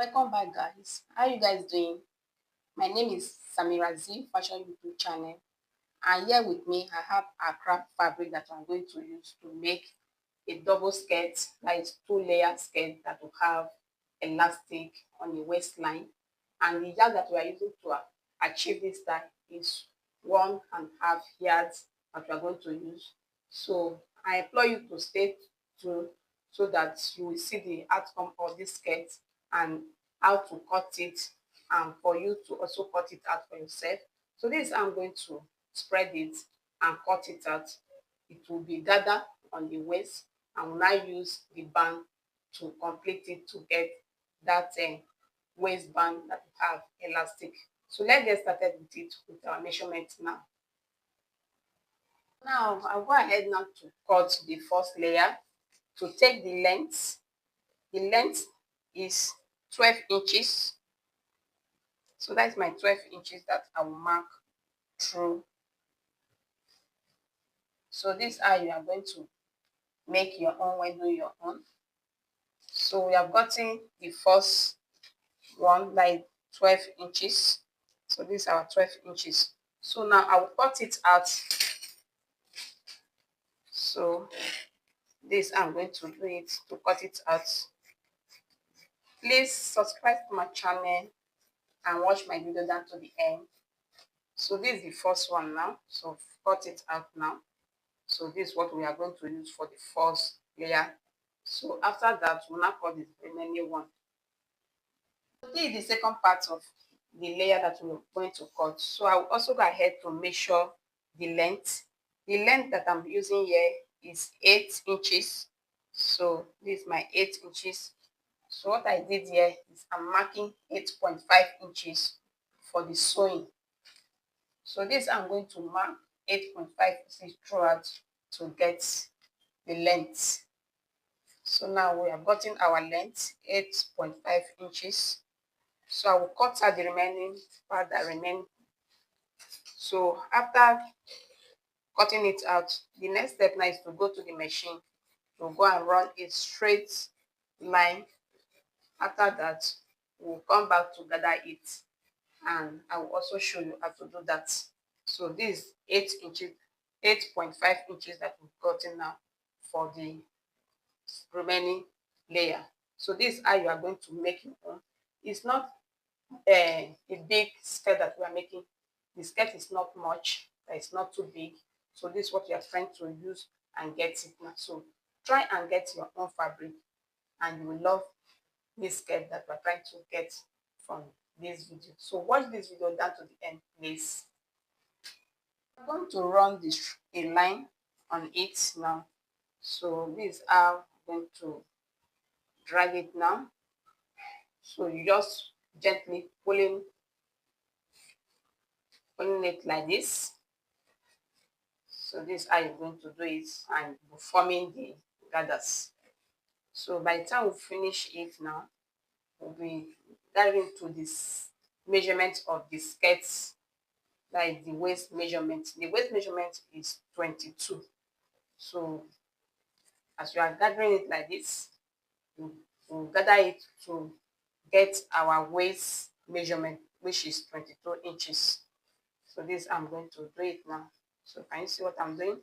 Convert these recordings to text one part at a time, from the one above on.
Welcome back, guys. How you guys doing? My name is Samira Z Fashion YouTube channel, and here with me I have a craft fabric that I'm going to use to make a double skirt, like 2-layer skirt that will have elastic on the waistline, and the yarn that we are using to achieve this style is 1.5 yards that we are going to use. So I implore you to stay tuned so that you will see the outcome of this skirt and how to cut it, and for you to also cut it out for yourself. So this I'm going to spread it and cut it out. It will be gathered on the waist, and will now use the band to complete it to get that waistband that have elastic. So let's get started with it with our measurements now. Now I'll go ahead now to cut the first layer. To take the length is 12 inches. So that's my 12 inches that I will mark through. So this is how you are going to make your own when doing your own. So we have gotten the first one, like 12 inches. So this is our 12 inches. So now I will cut it out. So this I'm going to do it to cut it out. Please subscribe to my channel and watch my video down to the end. So this is the first one now. So cut it out now. So this is what we are going to use for the first layer. So after that, we'll now cut the remaining one. This is the second part of the layer that we're going to cut. So I will also go ahead to measure the length. The length that I'm using here is 8 inches. So this is my 8 inches. So what I did here is I'm marking 8.5 inches for the sewing. So this I'm going to mark 8.5 inches throughout to get the length. So now we have gotten our length, 8.5 inches. So I will cut out the remaining part that remain. So after cutting it out, the next step now is to go to the machine to go and run a straight line. After that, we'll come back to gather it, and I will also show you how to do that. So this is 8 inches, 8.5 inches that we've gotten now for the remaining layer. So this is how you are going to make your own. It's not a big skirt that we are making. The skirt is not much, it's not too big. So this is what you are trying to use and get it now. So try and get your own fabric, and you will love this skirt that we're trying to get from this video. So watch this video down to the end, please. I'm going to run this a line on it now. So this is how I'm going to drag it now. So you just gently pulling it like this. So this is how you're going to do it, and forming the gathers. So by the time we finish it now, we'll be diving to this measurement of the skirts, like the waist measurement. The waist measurement is 22. So as you are gathering it like this, we'll gather it to get our waist measurement, which is 22 inches. So this I'm going to do it now. So can you see what I'm doing?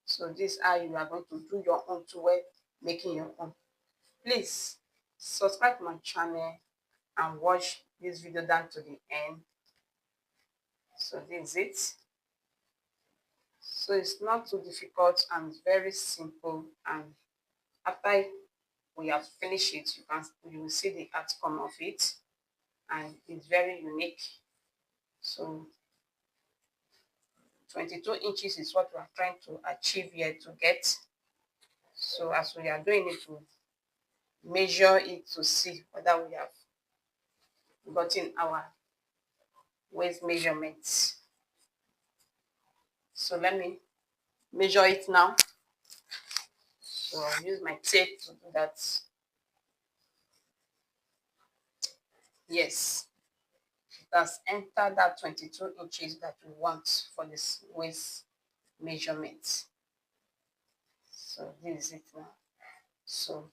So this is how you are going to do your own to wear, making your own. Please subscribe to my channel and watch this video down to the end. So this is it. So it's not too difficult and very simple, and after we have finished it, you will see the outcome of it, and it's very unique. So 22 inches is what we are trying to achieve here to get. So as we are doing it, we measure it to see whether we have gotten our waist measurements. So let me measure it now. So I'll use my tape to do that. Yes, it has entered that 22 inches that we want for this waist measurement. So this is it now. So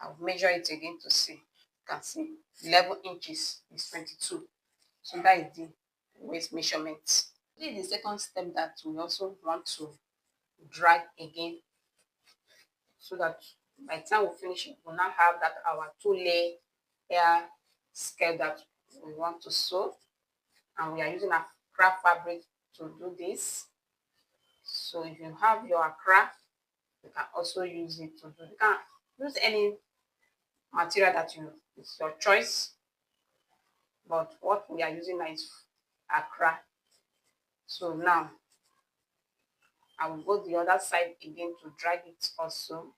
I'll measure it again to see. can see 11 inches is 22. So that is the waist measurement. This is the second step that we also want to drag again, so that by the time we finish it, we'll now have that our 2-layer skirt that we want to sew, and we are using a craft fabric to do this. So if you have your craft, you can also use it to do. You can use any material that it's your choice, but what we are using now is Accra. So now I will go the other side again to drag it also.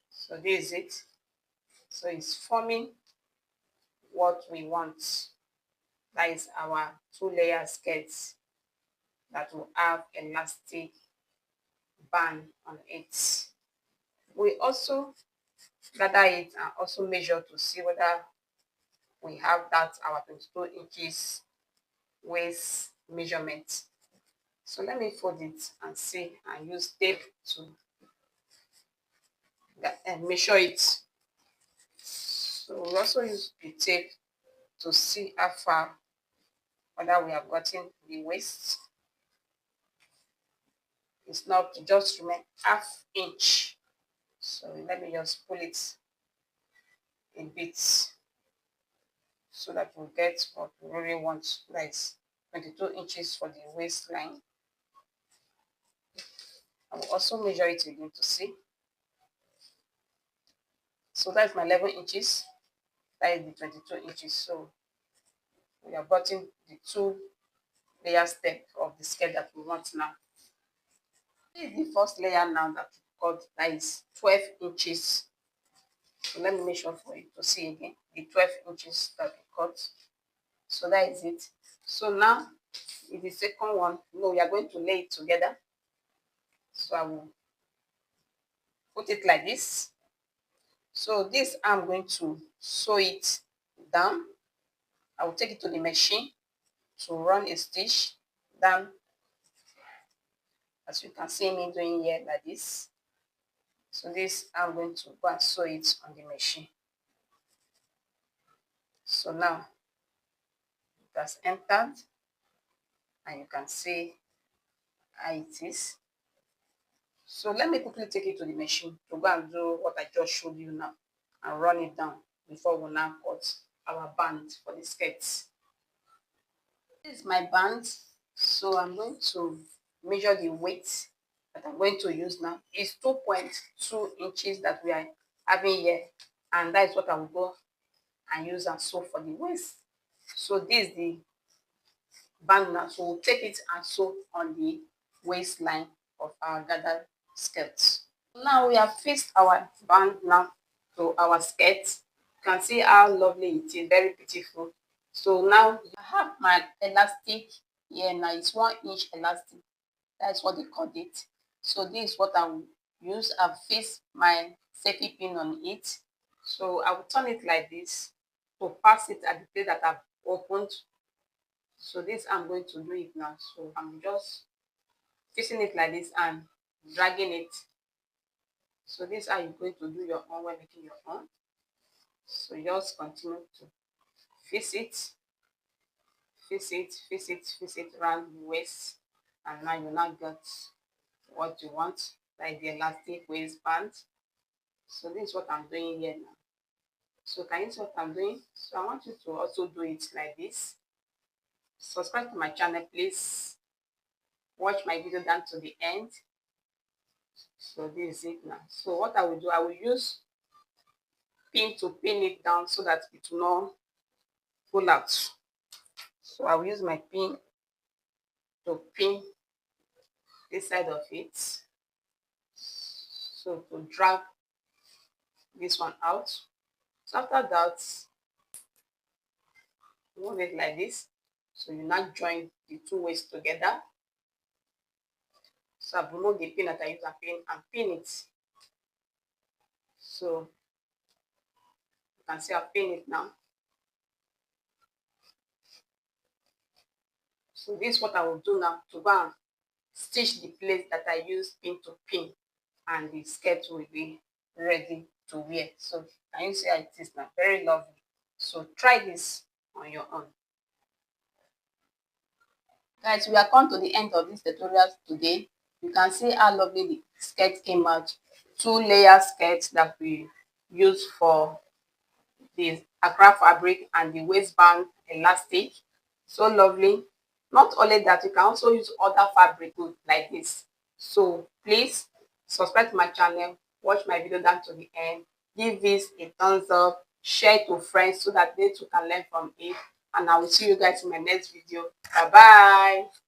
So this is it. So it's forming what we want. That is our 2-layer skirts that will have elastic band on it. We also gather it and also measure to see whether we have that our 22 inches waist measurement. So let me fold it and see, and use tape to measure it. So we also use the tape to see how far whether we have gotten the waist. It's not to just remain ½ inch. So let me just pull it a bit so that we'll get what we really want. That is 22 inches for the waistline. I will also measure it again to see. So that's my 11 inches. That is the 22 inches. So we have gotten the 2-layer step of the skirt that we want now. This is the first layer now that we got. That is 12 inches. So let me measure for you to see again the 12 inches that we cut. So that is it. So now in the second one, we are going to lay it together. So I will put it like this. So this I'm going to sew it down. I will take it to the machine to run a stitch down, as you can see me doing here like this. So this I'm going to go and sew it on the machine. So now it has entered, and you can see how it is. So let me quickly take it to the machine to go and do what I just showed you now and run it down before we now cut our band for the skirts. This is my band. So I'm going to measure the weight that I'm going to use now. It's 2.2 inches that we are having here, and that is what I will go and use and sew for the waist. So this is the band now. So we'll take it and sew on the waistline of our gathered skirts. Now we have fixed our band now to our skirt. You can see how lovely it is, very beautiful. So now I have my elastic here. Now it's 1-inch elastic. That's what they call it. So this is what I will use. I've fixed my safety pin on it. So I will turn it like this to pass it at the place that I've opened. So this I'm going to do it now. So I'm just fixing it like this and dragging it. So this is how you're going to do your own when making your own. So just continue to fix it, fix it, fix it, fix it around the waist, and now you now got what you want, like the elastic waistband. So this is what I'm doing here now. So can you see what I'm doing? So I want you to also do it like this. Subscribe to my channel, please. Watch my video down to the end. So this is it now. So what I will do, I will use pin to pin it down so that it will not pull out. So I will use my pin to pin this side of it. So to drag this one out. So after that, move it like this. So you now join the two waists together. So I've removed the pin that I use and pin it. So you can see I've pinned it now. So this is what I will do now to go and stitch the place that I use pin to pin, and the skirt will be ready to wear. So can you see how it is now? Very lovely. So try this on your own. Guys, we are come to the end of this tutorial today. You can see how lovely the skirt came out. 2-layer skirts that we use for the Accra fabric and the waistband elastic. So lovely. Not only that, you can also use other fabric like this. So please subscribe to my channel, watch my video down to the end, give this a thumbs up, share it to friends so that they too can learn from it. And I will see you guys in my next video. Bye bye.